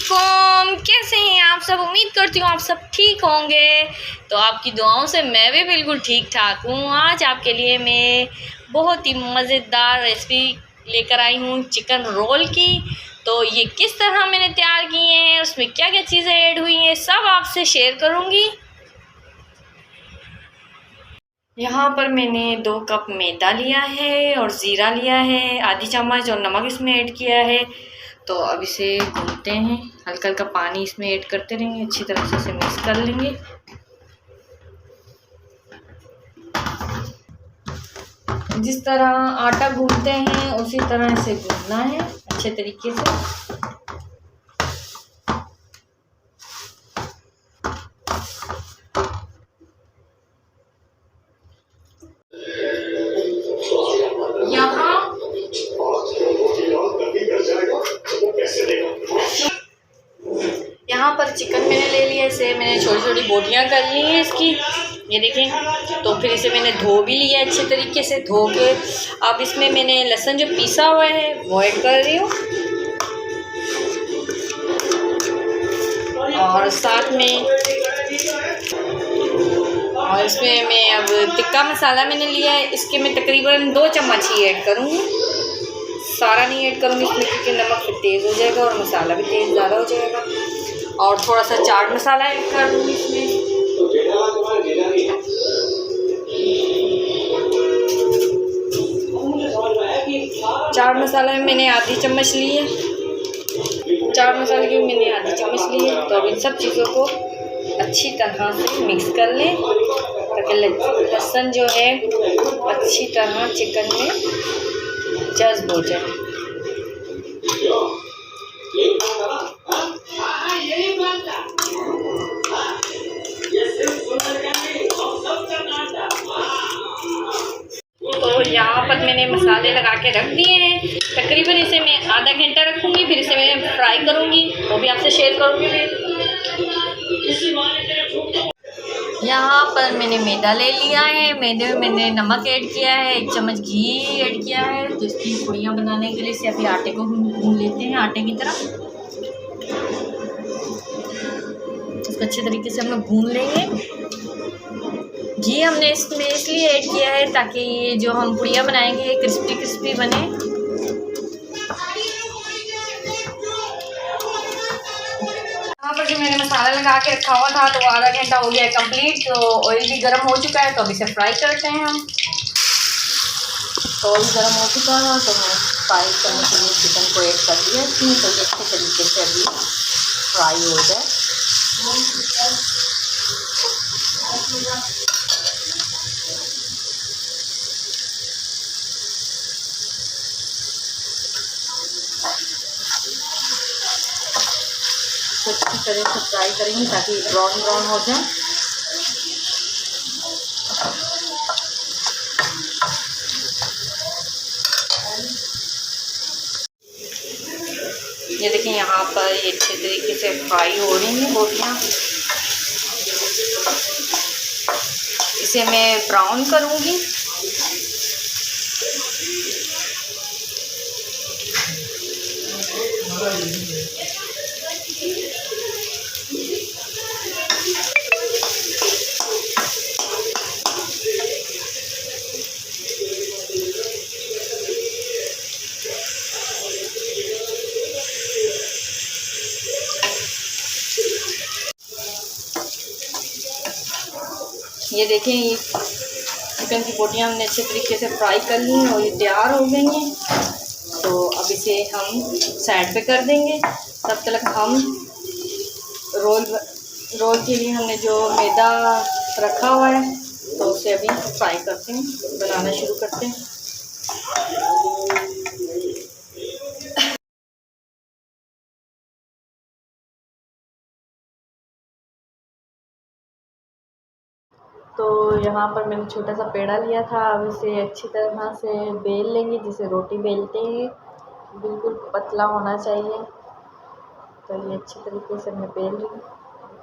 वालेकुम, कैसे हैं आप सब। उम्मीद करती हूँ आप सब ठीक होंगे। तो आपकी दुआओं से मैं भी बिल्कुल ठीक ठाक हूँ। आज आपके लिए मैं बहुत ही मज़ेदार रेसिपी लेकर आई हूँ चिकन रोल की। तो ये किस तरह मैंने तैयार किए हैं, उसमें क्या क्या चीज़ें ऐड हुई हैं, सब आपसे शेयर करूँगी। यहाँ पर मैंने 2 कप मैदा लिया है और ज़ीरा लिया है, आधी चम्मच, और नमक इसमें ऐड किया है। तो अब इसे भूनते हैं, हल्का हल्का पानी इसमें ऐड करते रहेंगे, अच्छी तरह से इसे मिक्स कर लेंगे। जिस तरह आटा गूंथते हैं उसी तरह इसे गूंथना है अच्छे तरीके से। यहाँ पर चिकन मैंने ले लिया, इसे मैंने छोटी छोटी बोटियाँ कर ली हैं इसकी, ये देखें। तो फिर इसे मैंने धो भी लिया अच्छे तरीके से, धो के अब इसमें मैंने लहसुन जो पीसा हुआ है वो ऐड कर रही हूँ, और साथ में और इसमें मैं अब टिक्का मसाला मैंने लिया है, इसके मैं तकरीबन 2 चम्मच ही ऐड करूँगी, सारा नहीं ऐड करूँगी इसमें, क्योंकि नमक फिर तेज़ हो जाएगा और मसाला भी तेज़ ज़्यादा हो जाएगा। और थोड़ा सा चाट मसाला ऐड कर दूँगी इसमें। चाट मसाला में मैंने आधी चम्मच ली है, चाट मसाले की मैंने आधी चम्मच ली है। तो अब इन सब चीज़ों को अच्छी तरह से मिक्स कर लें, ताकि लहसुन जो है अच्छी तरह चिकन में जज्ब हो जाए। तो यहाँ पर मैंने मसाले लगा के रख दिए हैं, तकरीबन इसे मैं आधा घंटा रखूँगी, फिर इसे मैं फ्राई करूँगी, वो भी आपसे शेयर करूँगी मैं। यहाँ पर मैंने मैदा ले लिया है, मैदे में मैंने नमक ऐड किया है, 1 चम्मच घी ऐड किया है, तो इसकी पूड़ियाँ बनाने के लिए इसे अभी आटे को गूंद लेते हैं आटे की तरह। इसको अच्छे तरीके से हम लोग गूंद लेंगे। घी हमने इसमें इसलिए ऐड किया है ताकि ये जो हम पुड़िया बनाएंगे क्रिस्पी क्रिस्पी बने। यहाँ पर जो मैंने मसाला लगा के रखा हुआ था, तो वो आधा घंटा हो गया है कंप्लीट। तो ऑयल भी गर्म हो चुका है, तो अब इसे फ्राई करते हैं हम। तो ऑयल गर्म हो चुका है, तो मैं फ्राई करने के लिए चिकन को ऐड कर दिया इसमें, तो अच्छे तरीके से अभी फ्राई हो जाए। अच्छी तरह से फ्राई करेंगे ताकि ब्राउन ब्राउन हो जाए। ये देखिए यहाँ पर ये अच्छे तरीके से फ्राई हो रही हैं बोटियाँ। इसे मैं ब्राउन करूँगी। ये देखें, ये चिकन की बोटियाँ हमने अच्छे तरीके से फ्राई कर ली हैं और ये तैयार हो गई हैं। तो अब इसे हम साइड पे कर देंगे। तब तक हम रोल के लिए हमने जो मैदा रखा हुआ है, तो उसे अभी फ्राई करते हैं, बनाना शुरू करते हैं। तो यहाँ पर मैंने छोटा सा पेड़ा लिया था, अब इसे अच्छी तरह से बेल लेंगे, जिसे रोटी बेलते हैं, बिल्कुल पतला होना चाहिए। तो ये अच्छी तरीके से मैं बेल रही हूँ,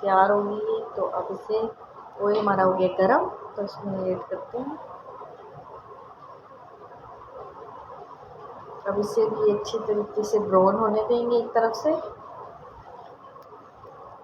तैयार हो गई है। तो अब इसे ऑयल हमारा हो गया गरम, तो इसमें ऐड करते हैं। अब इसे भी अच्छी तरीके से ब्राउन होने देंगे एक तरफ से।